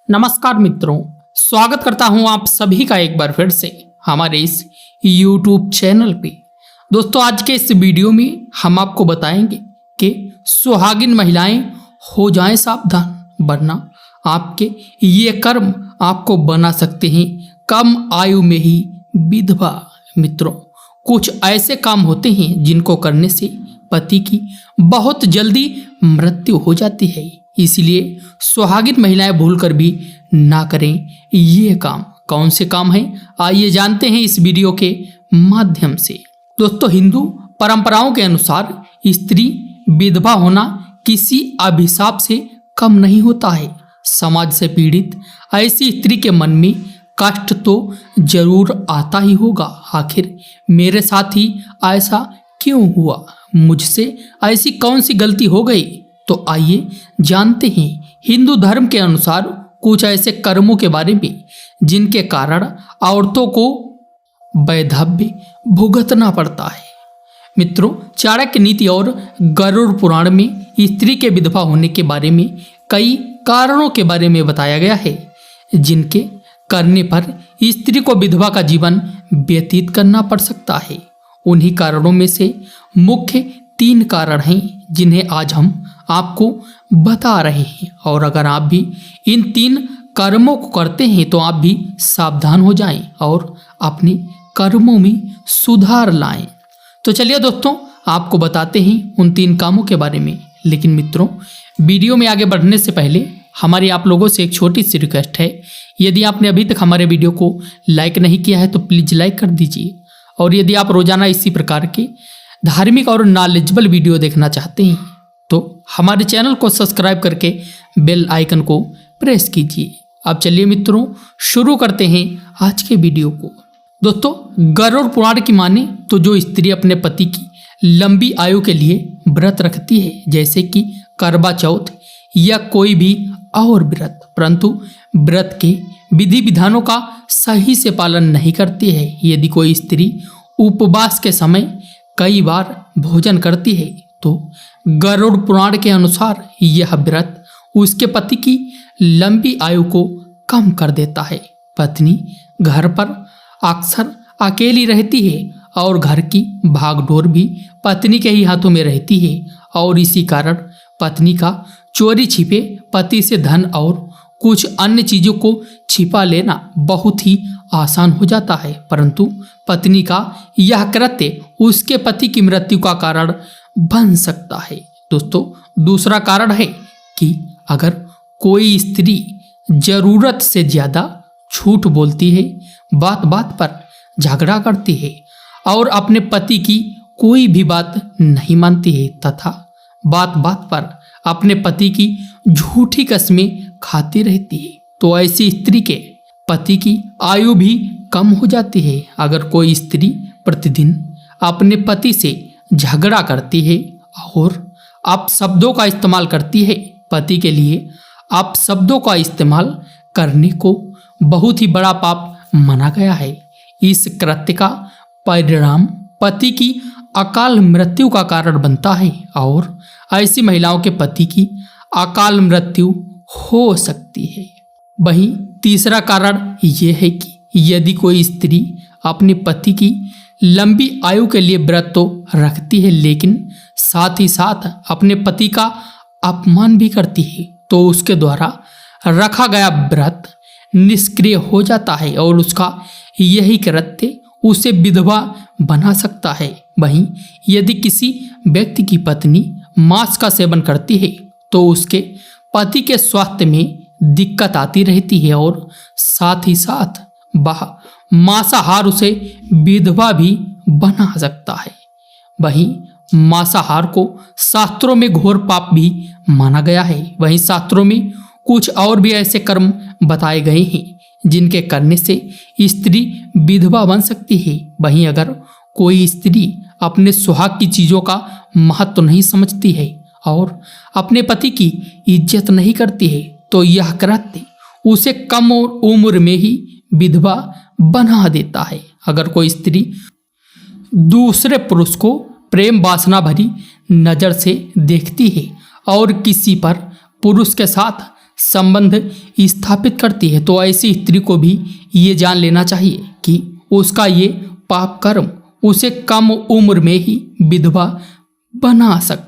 नमस्कार मित्रों, स्वागत करता हूं आप सभी का एक बार फिर से हमारे इस YouTube चैनल पे। दोस्तों, आज के इस वीडियो में हम आपको बताएंगे कि सुहागिन महिलाएं हो जाएं सावधान, वरना आपके ये कर्म आपको बना सकते हैं कम आयु में ही विधवा। मित्रों, कुछ ऐसे काम होते हैं जिनको करने से पति की बहुत जल्दी मृत्यु हो जाती है, इसलिए सुहागिन महिलाएं भूलकर भी ना करें ये काम। कौन से काम हैं, आइए जानते हैं इस वीडियो के माध्यम से। दोस्तों, हिंदू परंपराओं के अनुसार स्त्री विधवा होना किसी अभिशाप से कम नहीं होता है। समाज से पीड़ित ऐसी स्त्री के मन में कष्ट तो जरूर आता ही होगा। आखिर मेरे साथ ही ऐसा क्यों हुआ, मुझसे ऐसी कौन सी गलती हो गई? तो आइए जानते हैं हिंदू धर्म के अनुसार कुछ ऐसे कर्मों के बारे में जिनके कारण औरतों को वैधव्य भुगतना पड़ता है। मित्रों, चाणक्य नीति और गरुड़ पुराण में स्त्री के विधवा होने के बारे में कई कारणों के बारे में बताया गया है, जिनके करने पर स्त्री को विधवा का जीवन व्यतीत करना पड़ सकता है। उन्हीं कारणों में से मुख्य 3 कारण हैं जिन्हें आज हम आपको बता रहे हैं, और अगर आप भी इन 3 कर्मों को करते हैं तो आप भी सावधान हो जाएं और अपने कर्मों में सुधार लाएं। तो चलिए दोस्तों, आपको बताते हैं उन 3 कामों के बारे में। लेकिन मित्रों, वीडियो में आगे बढ़ने से पहले हमारी आप लोगों से एक छोटी सी रिक्वेस्ट है। यदि आपने अभी तक हमारे वीडियो को लाइक नहीं किया है तो प्लीज़ लाइक कर दीजिए, और यदि आप रोजाना इसी प्रकार के धार्मिक और नॉलेजेबल वीडियो देखना चाहते हैं तो हमारे चैनल को सब्सक्राइब करके बेल आइकन को प्रेस कीजिए। अब चलिए मित्रों, शुरू करते हैं आज के वीडियो को। दोस्तों, गरुड़ पुराण की माने तो जो स्त्री अपने पति की लंबी आयु के लिए व्रत रखती है, जैसे कि करवा चौथ या कोई भी और व्रत, परंतु व्रत के विधि विधानों का सही से पालन नहीं करती है, यदि कोई स्त्री उपवास के समय कई बार भोजन करती है तो गरुड़ पुराण के अनुसार यह व्रत उसके पति की लंबी आयु को कम कर देता है। पत्नी घर पर अक्सर अकेली रहती है और घर की भागदौड़ भी पत्नी के ही हाथों में रहती है, और इसी कारण पत्नी का चोरी छिपे पति से धन और कुछ अन्य चीजों को छिपा लेना बहुत ही आसान हो जाता है, परंतु पत्नी का यह कृत्य उसके पति की मृत्यु का कारण बन सकता है। दोस्तों, दूसरा कारण है कि अगर कोई स्त्री जरूरत से ज्यादा झूठ बोलती है, बात बात पर झगड़ा करती है और अपने पति की कोई भी बात नहीं मानती है तथा बात बात पर अपने पति की झूठी कस्में खाती रहती है, तो ऐसी स्त्री के पति की आयु भी कम हो जाती है। अगर कोई स्त्री प्रतिदिन अपने पति से झगड़ा करती है और अपशब्दों का इस्तेमाल करती है, पति के लिए अपशब्दों का इस्तेमाल करने को बहुत ही बड़ा पाप माना गया है। इस कृत्य का परिणाम पति की अकाल मृत्यु का कारण बनता है और ऐसी महिलाओं के पति की अकाल मृत्यु हो सकती है। वहीं तीसरा कारण यह है कि यदि कोई स्त्री अपने पति की लंबी आयु के लिए व्रत तो रखती है, लेकिन साथ ही साथ अपने पति का अपमान भी करती है, तो उसके द्वारा रखा गया व्रत निष्क्रिय हो जाता है और उसका यही कृत्य उसे विधवा बना सकता है। वहीं यदि किसी व्यक्ति की पत्नी मांस का सेवन करती है तो उसके पति के स्वास्थ्य में दिक्कत आती रहती है और साथ ही साथ वह मांसाहार उसे विधवा भी बना सकता है। वहीं मांसाहार को शास्त्रों में घोर पाप भी माना गया है। वहीं शास्त्रों में कुछ और भी ऐसे कर्म बताए गए हैं जिनके करने से स्त्री विधवा बन सकती है। वहीं अगर कोई स्त्री अपने सुहाग की चीजों का महत्व नहीं समझती है और अपने पति की इज्जत नहीं करती है तो यह कृत्य उसे कम उम्र में ही विधवा बना देता है। अगर कोई स्त्री दूसरे पुरुष को प्रेम वासना भरी नजर से देखती है और किसी पर पुरुष के साथ संबंध स्थापित करती है तो ऐसी स्त्री को भी ये जान लेना चाहिए कि उसका ये पाप कर्म उसे कम उम्र में ही विधवा बना सकता